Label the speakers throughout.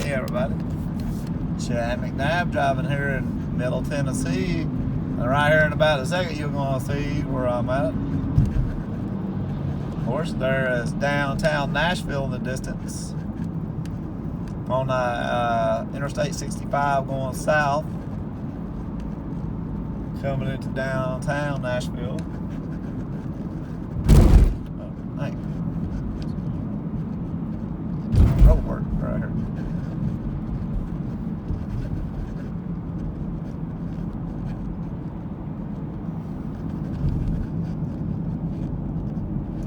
Speaker 1: Hey everybody, Chad McNabb driving here in Middle Tennessee, and right here in about a second you're going to see where I'm at. Of course, there is downtown Nashville in the distance. I'm on Interstate 65 going south, coming into downtown Nashville. Oh, hey. Road work right here.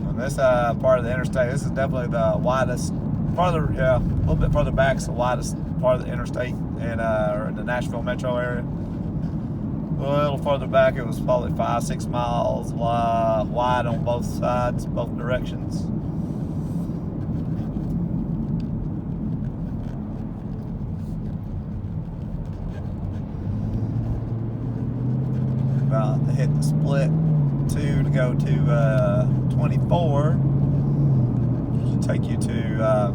Speaker 1: On this part of the interstate, this is definitely the widest. A little bit further back is the widest part of the interstate in the Nashville metro area. A little further back, it was probably 5-6 miles wide on both sides, both directions. About to hit the split 2 to go to 24, which will take you to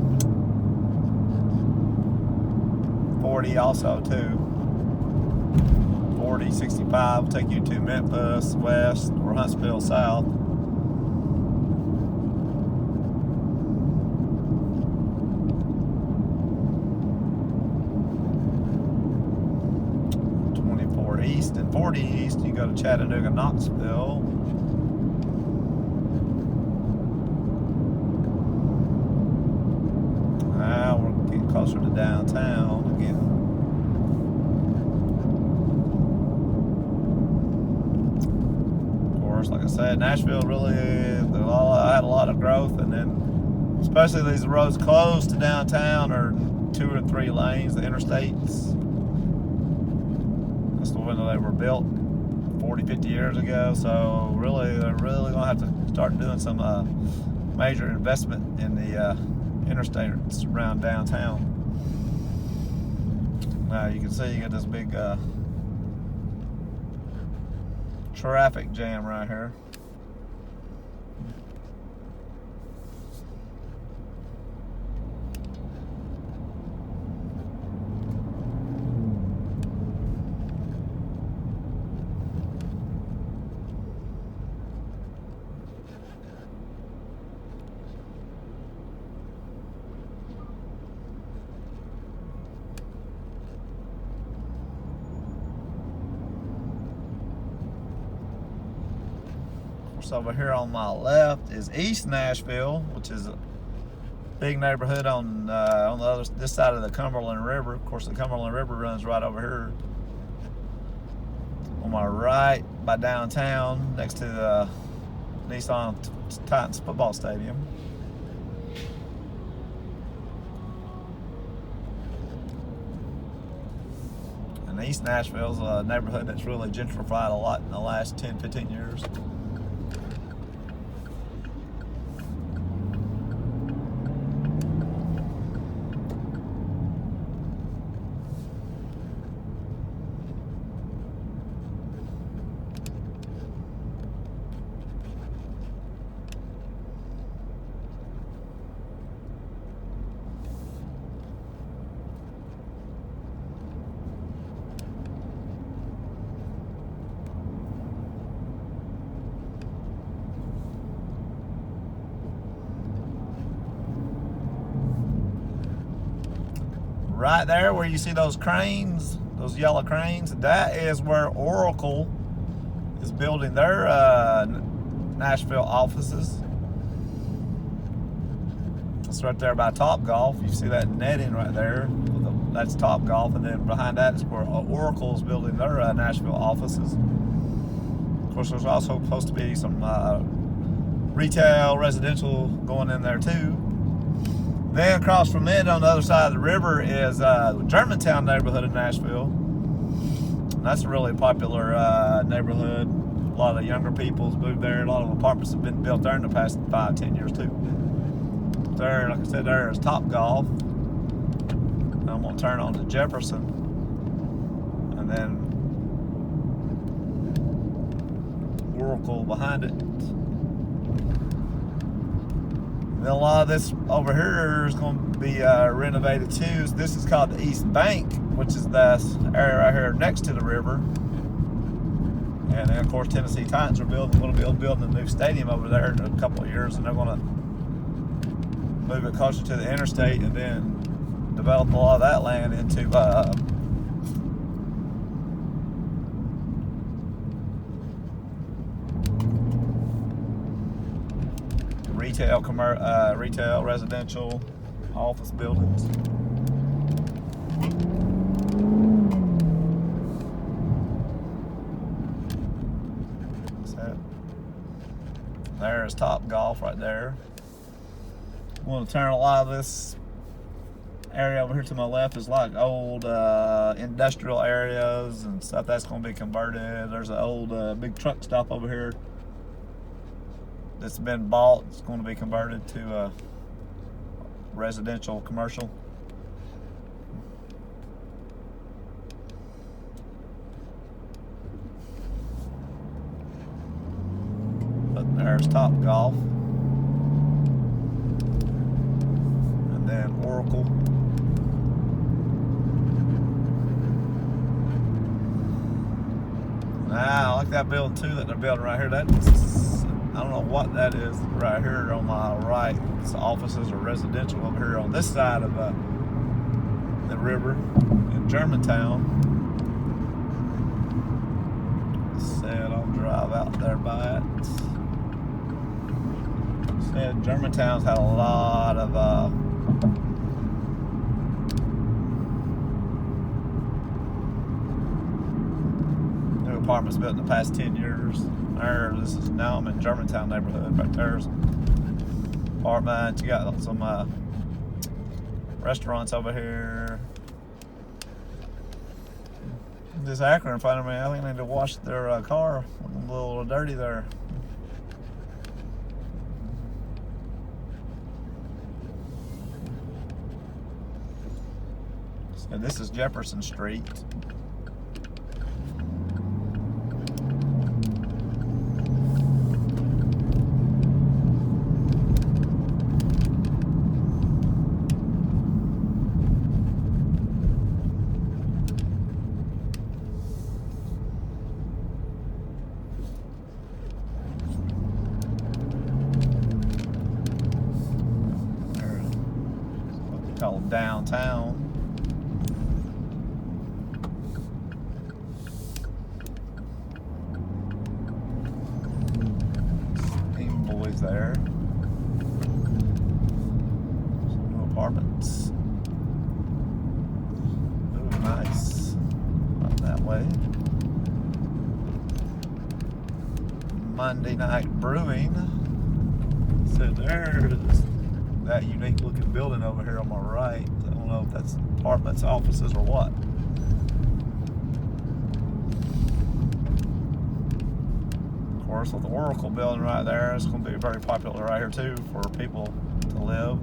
Speaker 1: 40 also too. 40, 65 will take you to Memphis west or Huntsville south. East and 40 east, you go to Chattanooga, Knoxville. Now we're getting closer to downtown again. Of course, like I said, Nashville really had a lot of growth, and then especially these roads close to downtown are 2 or 3 lanes, the interstates. When they were built 40-50 years ago, so really they're really going to have to start doing some major investment in the interstates around downtown. Now you can see you got this big traffic jam right here. So over here on my left is East Nashville, which is a big neighborhood on this side of the Cumberland River. Of course, the Cumberland River runs right over here. On my right, by downtown, next to the Nissan Titans football stadium. And East Nashville is a neighborhood that's really gentrified a lot in the last 10-15 years. Right there where you see those cranes, those yellow cranes, that is where Oracle is building their Nashville offices. It's right there by Topgolf. You see that netting right there. That's Topgolf, and then behind that is where Oracle is building their Nashville offices. Of course, there's also supposed to be some retail, residential going in there too. Then across from it on the other side of the river is the Germantown neighborhood of Nashville. And that's a really popular neighborhood. A lot of younger people have moved there. A lot of apartments have been built there in the past 5-10 years too. There, like I said, there is Topgolf. I'm going to turn on to Jefferson. And then Oracle behind it. then a lot of this over here is going to be renovated too. So this is called the East Bank, which is the area right here next to the river. And then, of course, Tennessee Titans are going to be building a new stadium over there in a couple of years, and they're going to move it closer to the interstate and then develop a lot of that land into retail, residential, office buildings. So there's Top Golf right there. I'm going to turn a lot of this area over here to my left is like old industrial areas and stuff that's going to be converted. There's an old big truck stop over here that's been bought. It's going to be converted to residential, commercial. But there's Top Golf. And then Oracle. Now, I like that building too that they're building right here. That's, I don't know what that is right here on my right. It's offices or residential over here on this side of the river in Germantown. Said I'll drive out there by it. Said Germantown's had a lot of new apartments built in the past 10 years. This is now I'm in Germantown neighborhood. Right there's apartments. You got some restaurants over here. This Akron in front of me, I think they need to wash their car. A little dirty there. So this is Jefferson Street. Called downtown. Steam boys there. Some new apartments. Ooh, nice. Not that way. Monday Night Brewing. So there's that unique looking building over here on my right. I don't know if that's apartments, offices, or what. Of course, with the Oracle building right there, it's going to be very popular right here too for people to live.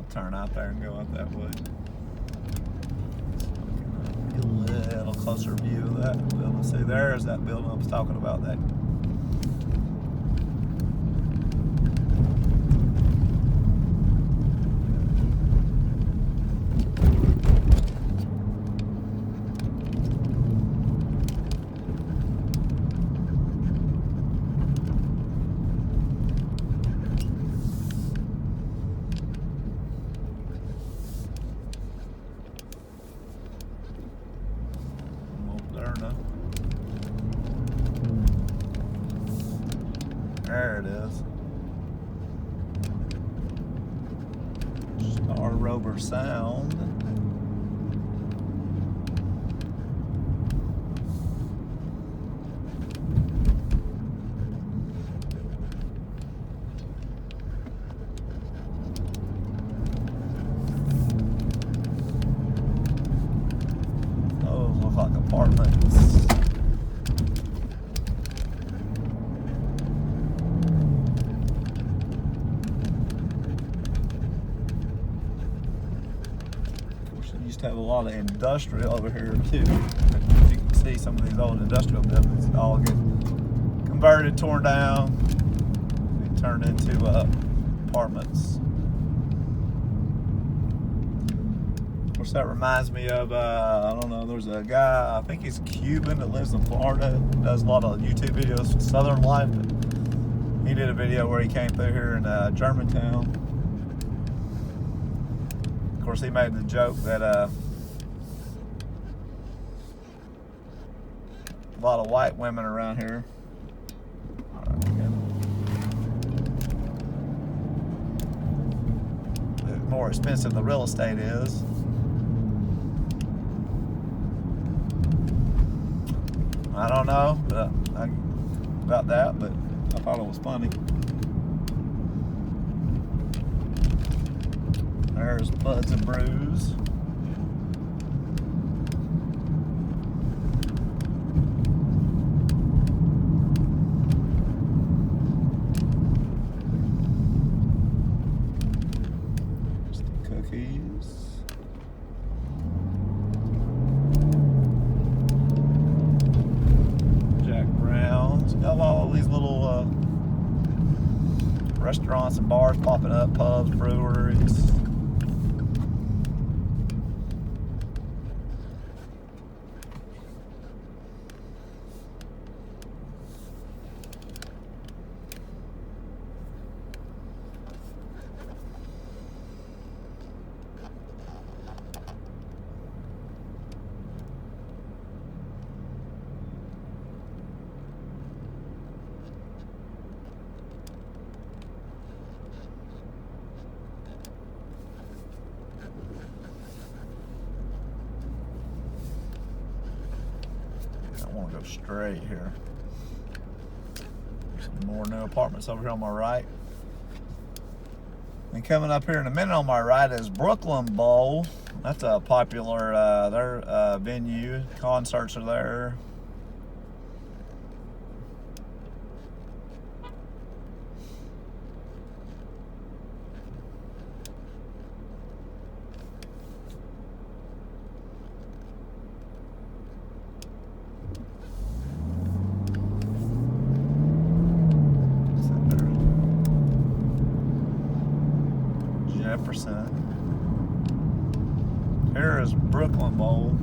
Speaker 1: Turn out there and go up that way. Get a little closer view of that building. See, there's that building I was talking about. That. There it is. Star Rover Sound. lot of industrial over here too. As you can see, some of these old industrial buildings all get converted, torn down, and turned into apartments. Of course, that reminds me of, I don't know, there's a guy, I think he's Cuban, that lives in Florida, does a lot of YouTube videos, Southern Life. He did a video where he came through here in Germantown. Of course, he made the joke that a lot of white women around here. The more expensive the real estate is. I don't know about that, but I thought it was funny. There's Buds and Brews. There's the cookies. Jack Brown's. Got all these little restaurants and bars popping up, pubs, breweries. I want to go straight here. Some more new apartments over here on my right. And coming up here in a minute on my right is Brooklyn Bowl. That's a popular their venue. Concerts are there. Jefferson. Here is Brooklyn Bowl.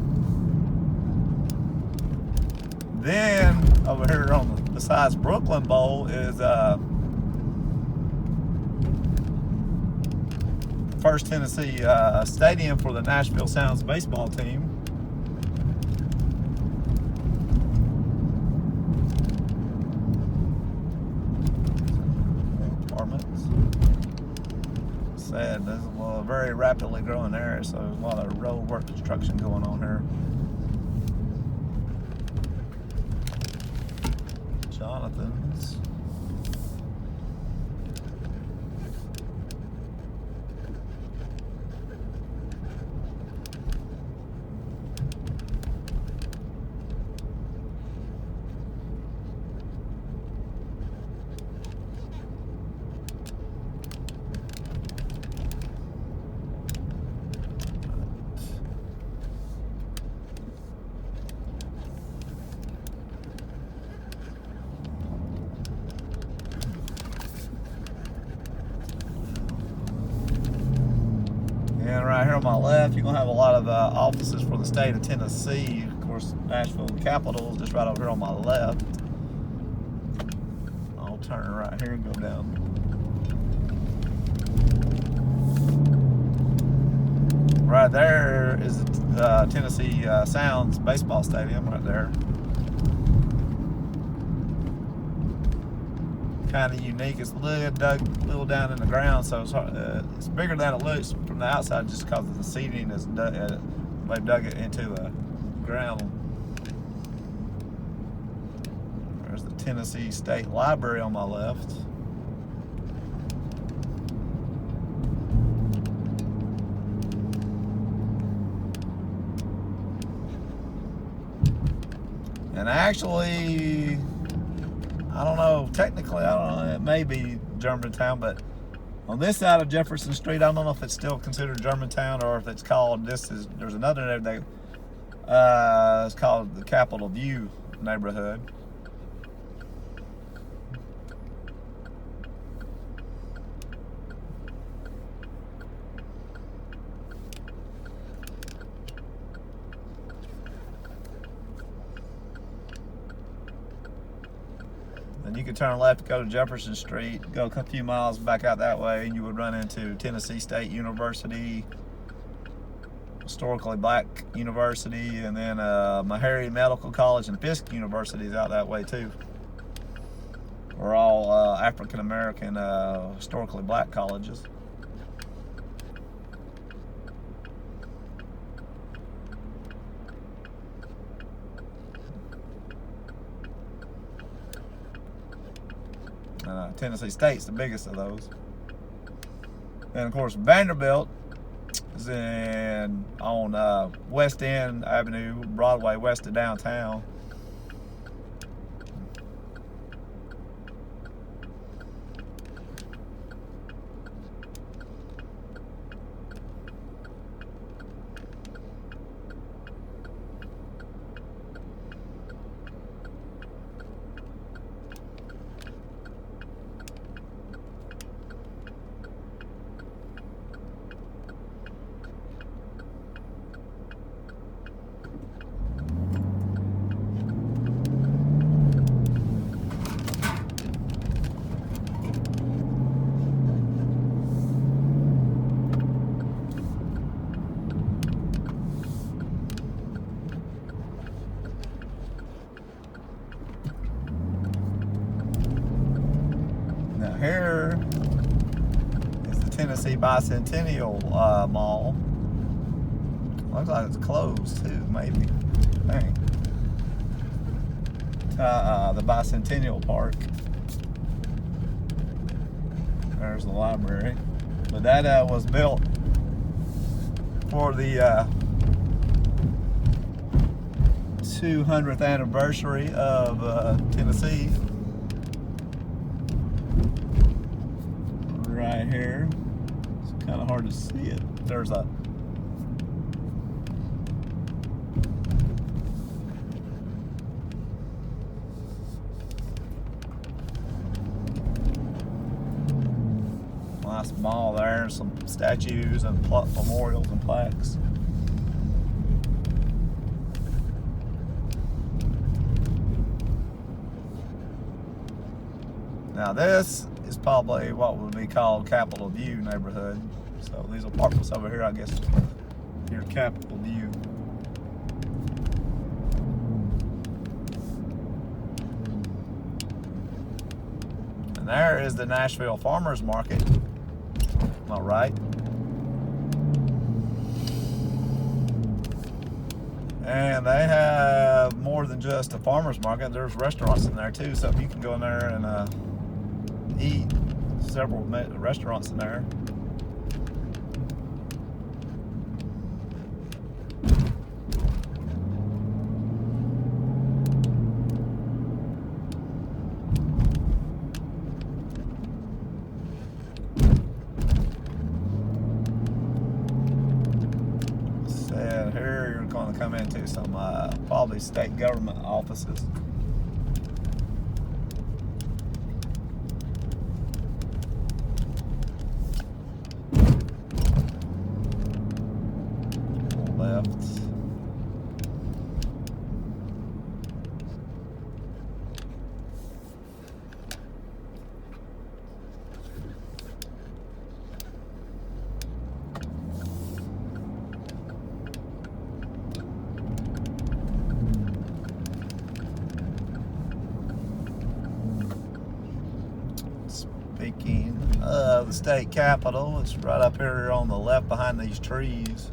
Speaker 1: Then over here on the besides Brooklyn Bowl is First Tennessee Stadium for the Nashville Sounds baseball team. Apartments. Said this is a very rapidly growing area, so there's a lot of road work construction going on here. Jonathan's. And right here on my left, you're going to have a lot of offices for the state of Tennessee. Of course, Nashville Capital is just right over here on my left. I'll turn right here and go down. Right there is the Tennessee Sounds baseball stadium right there. Kind of unique. It's little down in the ground, so it's bigger than it looks from the outside just because of the seating is they've dug it into the ground. There's the Tennessee State Library on my left. And actually, I don't know, technically, I don't know, it may be Germantown, but On this side of Jefferson Street, I don't know if it's still considered Germantown or if it's called, there's another neighborhood, it's called the Capitol View neighborhood. Then you could turn left, go to Jefferson Street, go a few miles back out that way, and you would run into Tennessee State University, historically black university, and then Meharry Medical College and Fisk Universities out that way too. We're all African American, historically black colleges. Tennessee State's the biggest of those. And of course, Vanderbilt is on West End Avenue, Broadway, west of downtown. Here is the Tennessee Bicentennial Mall. Looks like it's closed too, maybe. Dang. The Bicentennial Park. There's the library. But that was built for the 200th anniversary of Tennessee. Right here. It's kind of hard to see it. There's a nice mall there, and some statues and memorials and plaques. Now this is probably what would be called Capitol View neighborhood. So these apartments over here, I guess, here Capitol View. And there is the Nashville Farmers Market. Am I right? And they have more than just a farmer's market. There's restaurants in there too, so you can go in there and eat. Several restaurants in there. Said here you're going to come into some probably state government offices. Left. Speaking of the state capitol, it's right up here on the left behind these trees.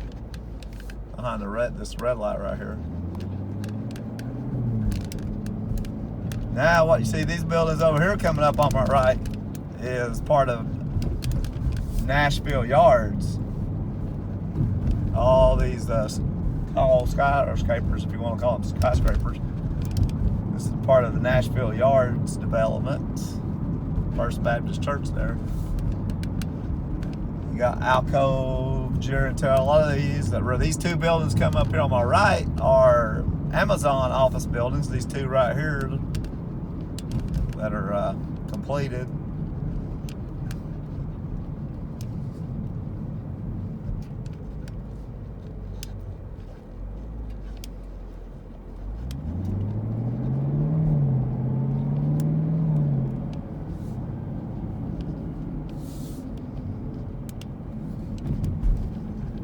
Speaker 1: Behind this red light right here. Now what you see, these buildings over here coming up on my right is part of Nashville Yards. All these tall skyscrapers, if you want to call them skyscrapers. This is part of the Nashville Yards development. First Baptist Church there. got Alcove, Germantown. A lot of these two buildings come up here on my right are Amazon office buildings. These two right here that are completed.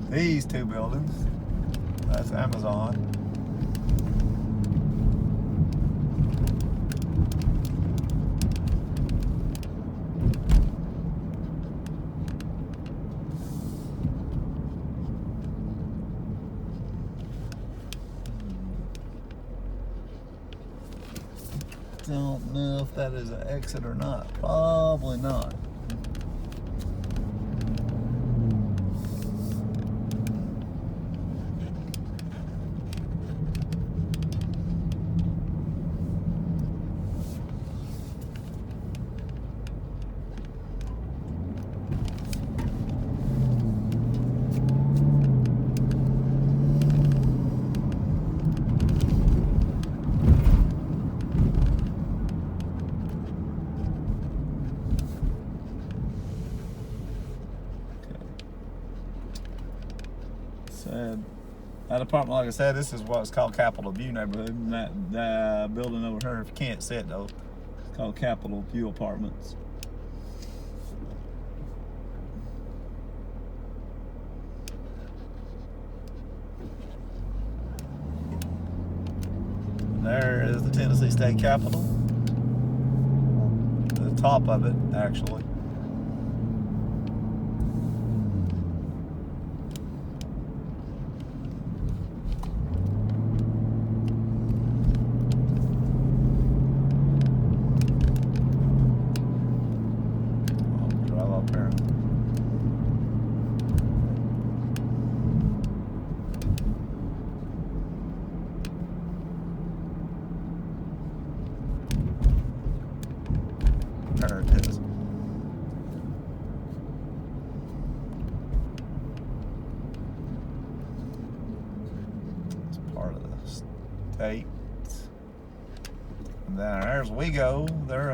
Speaker 1: These two buildings, that's Amazon. Don't know if that is an exit or not. Probably not. That apartment, like I said, this is what's called Capitol View neighborhood. And that building over here, if you can't see it though, it's called Capitol View Apartments. There is the Tennessee State Capitol. The top of it, actually. There it is. It's part of the state. And then there's WeGo. There,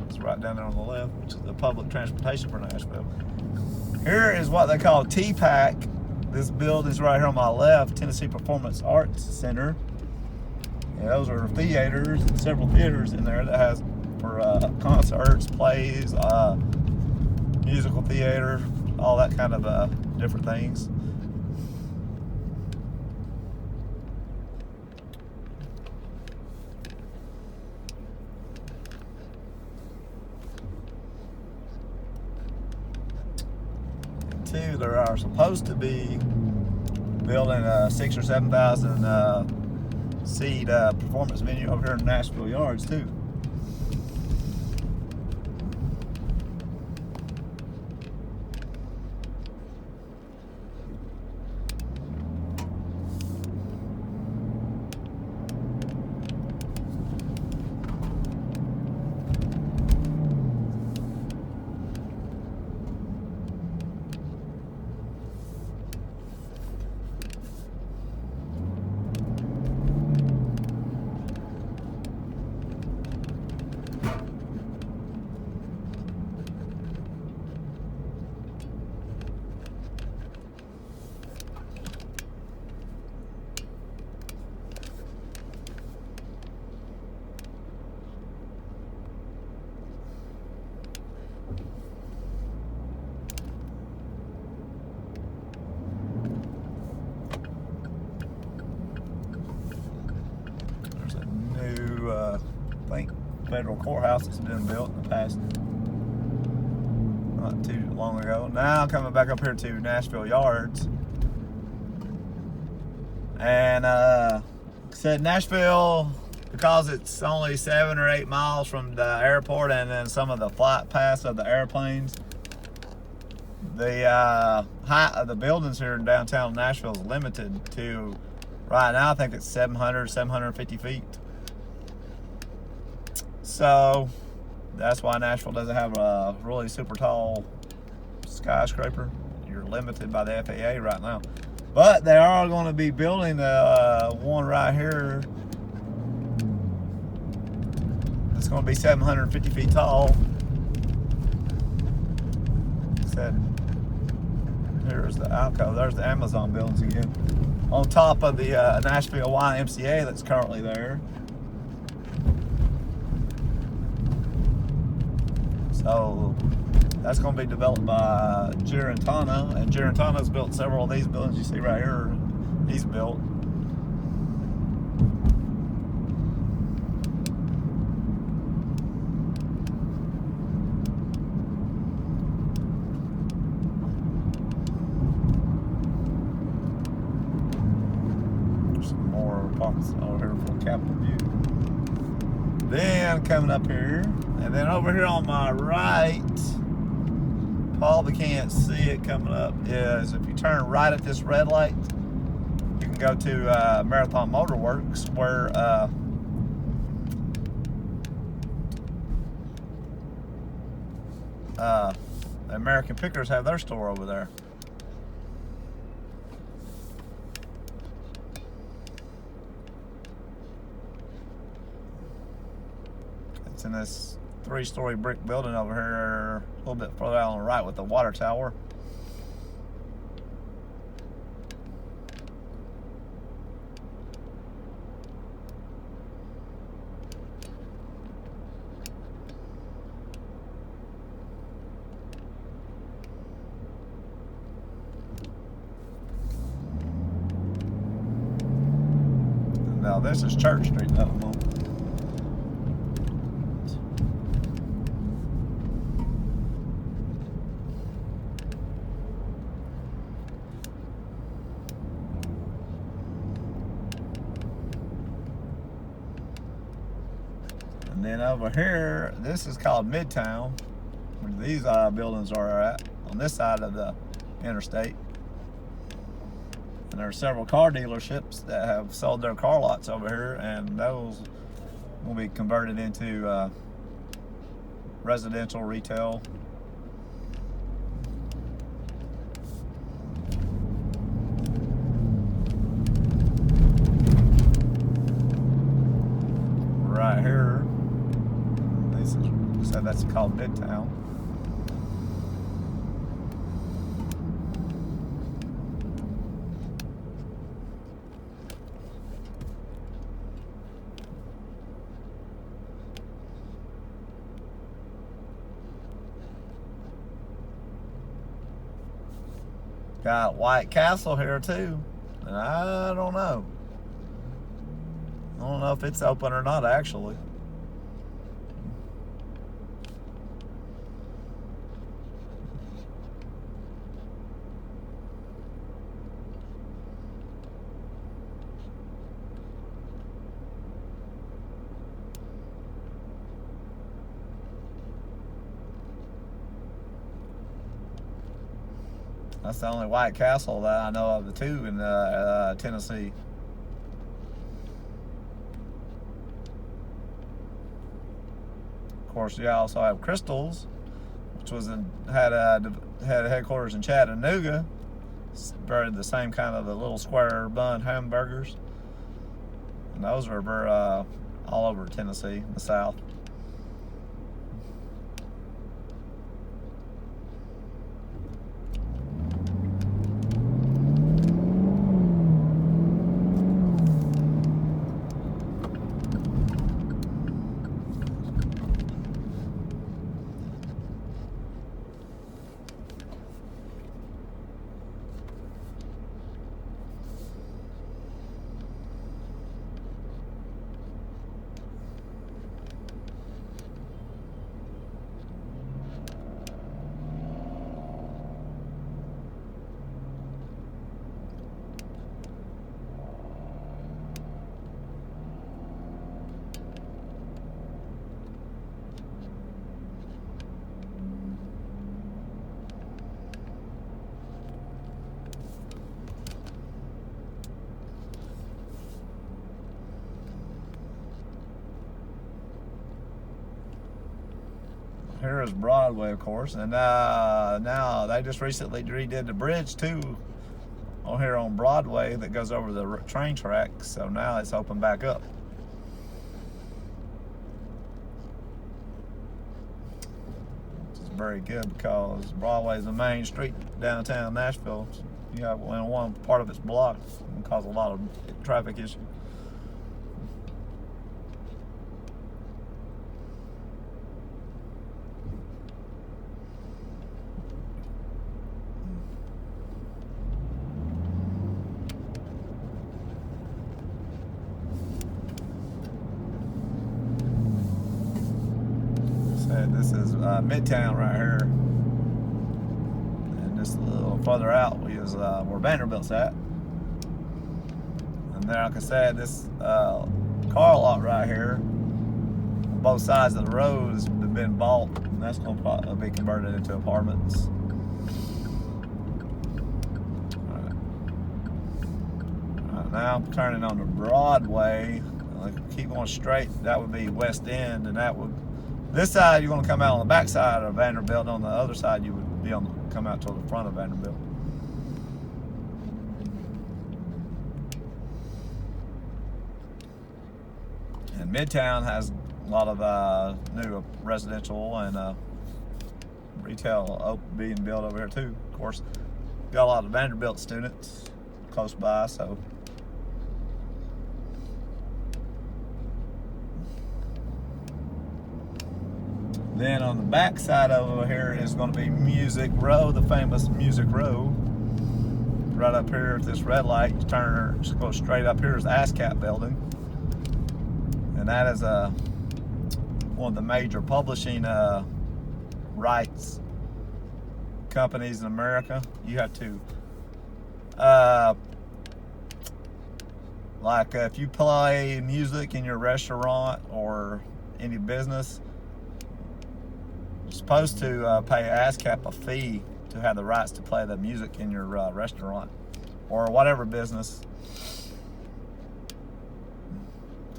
Speaker 1: it's right down there on the left, which is the public transportation for Nashville. Here is what they call TPAC. This building's right here on my left, Tennessee Performance Arts Center. Yeah, those are theaters, several theaters in there that has for concerts, plays, musical theater, all that kind of different things. Two, there are supposed to be building a 6,000 or 7,000 seat performance venue over here in Nashville Yards too. I think federal courthouse has been built in the past not too long ago. Now coming back up here to Nashville Yards, and said Nashville, because it's only 7 or 8 miles from the airport and then some of the flight paths of the airplanes, the height of the buildings here in downtown Nashville is limited to, right now I think it's 750 feet. So that's why Nashville doesn't have a really super tall skyscraper. You're limited by the FAA right now. But they are going to be building one right here. It's going to be 750 feet tall. Said, here's the alcove. There's the Amazon buildings again. On top of the Nashville YMCA that's currently there. So that's going to be developed by Germantown, and Germantown's built several of these buildings you see right here. He's built. There's some more parts over here from Capitol View. Then coming up here, and then over here on my right, probably can't see it coming up, is if you turn right at this red light, you can go to Marathon Motor Works, where the American Pickers have their store over there. It's in this 3-story brick building over here, a little bit further out on the right with the water tower. Now this is Church Street at the moment. And then over here, this is called Midtown, where these buildings are at, on this side of the interstate. And there are several car dealerships that have sold their car lots over here, and those will be converted into residential retail. Right here. So that's called Midtown. Got White Castle here too, and I don't know. I don't know if it's open or not actually. That's the only White Castle that I know of the two in Tennessee. Of course, you also have Crystal's, which was had headquarters in Chattanooga. It's very the same kind of the little square bun hamburgers, and those are all over Tennessee, the South. Here is Broadway, of course, and now they just recently redid the bridge too on here on Broadway that goes over the train tracks, so now it's open back up. Which is very good because Broadway is the main street downtown Nashville. You have one part of it's blocked and cause a lot of traffic issues. This is Midtown right here, and just a little further out is where Vanderbilt's at. And there, like I said, this car lot right here, on both sides of the road has been bought, and that's going to be converted into apartments. All right, now I'm turning on to Broadway. Keep going straight. That would be West End, and that would. This side, you're going to come out on the back side of Vanderbilt. On the other side, you would be come out to the front of Vanderbilt. And Midtown has a lot of new residential and retail being built over here too. Of course, got a lot of Vanderbilt students close by, so. Then on the back side over here is going to be Music Row, the famous Music Row. Right up here at this red light, you turn, just go straight up here is the ASCAP building. And that is one of the major publishing rights companies in America. You have to, like if you play music in your restaurant or any business, you're supposed to pay ASCAP a fee to have the rights to play the music in your restaurant or whatever business,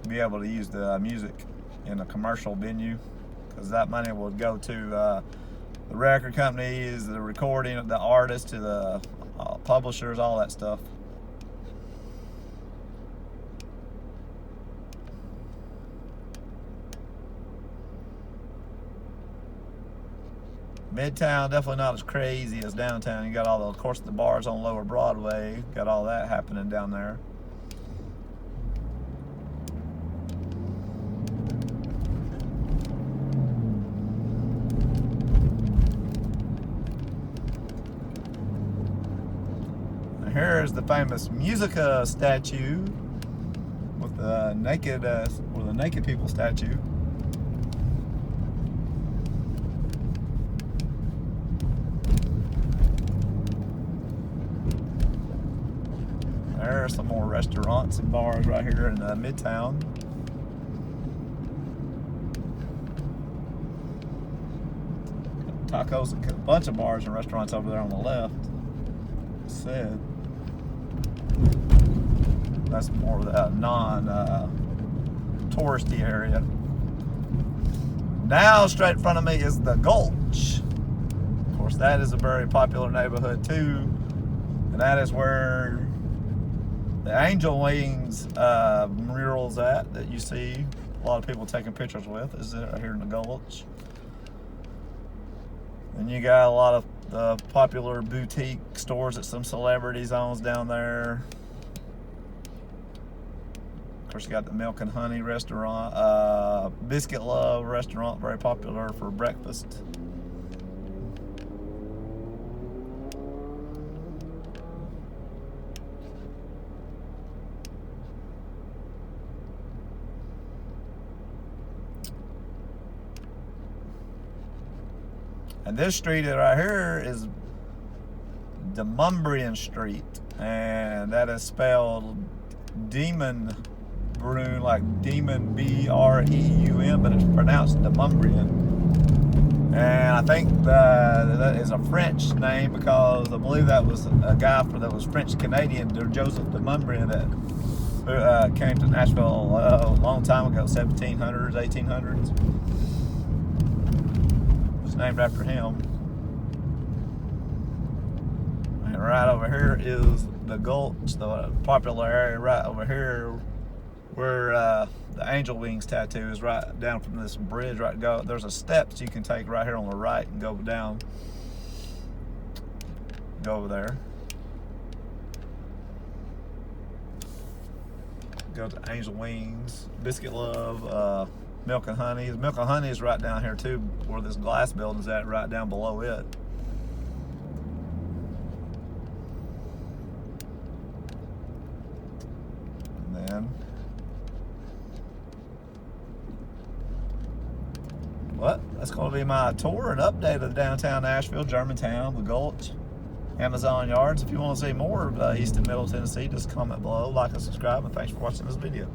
Speaker 1: to be able to use the music in a commercial venue, because that money will go to the record companies, the recording, the artists, to the publishers, all that stuff. Midtown, definitely not as crazy as downtown. You got all the, of course, the bars on Lower Broadway. Got all that happening down there. And here's the famous Musica statue with the naked people statue. There are some more restaurants and bars right here in Midtown. Tacos, a bunch of bars and restaurants over there on the left. Said that's more of the non-touristy area. Now, straight in front of me is the Gulch. Of course, that is a very popular neighborhood too, and that is where the Angel Wings murals that you see a lot of people taking pictures with is right here in the Gulch. And you got a lot of the popular boutique stores that some celebrities owns down there. Of course, you got the Milk and Honey restaurant, Biscuit Love restaurant, very popular for breakfast. And this street right here is Demumbrian Street, and that is spelled Demon Breun, like Demon B-R-E-U-M, but it's pronounced Demumbrian. And I think that is a French name, because I believe that was a guy that was French Canadian, Joseph Demumbrian, that came to Nashville a long time ago, 1700s, 1800s. named after him. And right over here is the Gulch, the popular area right over here where the angel wings tattoo is, right down from this bridge. Right, go. There's a steps you can take right here on the right and go down. Go over there. Go to Angel Wings, Biscuit Love, Milk and Honey. Milk and Honey is right down here too, where this glass building's at, right down below it. And then, well, that's going to be my tour and update of downtown Nashville, Germantown, the Gulch, Amazon Yards. If you want to see more of East and Middle Tennessee, just comment below, like and subscribe, and thanks for watching this video.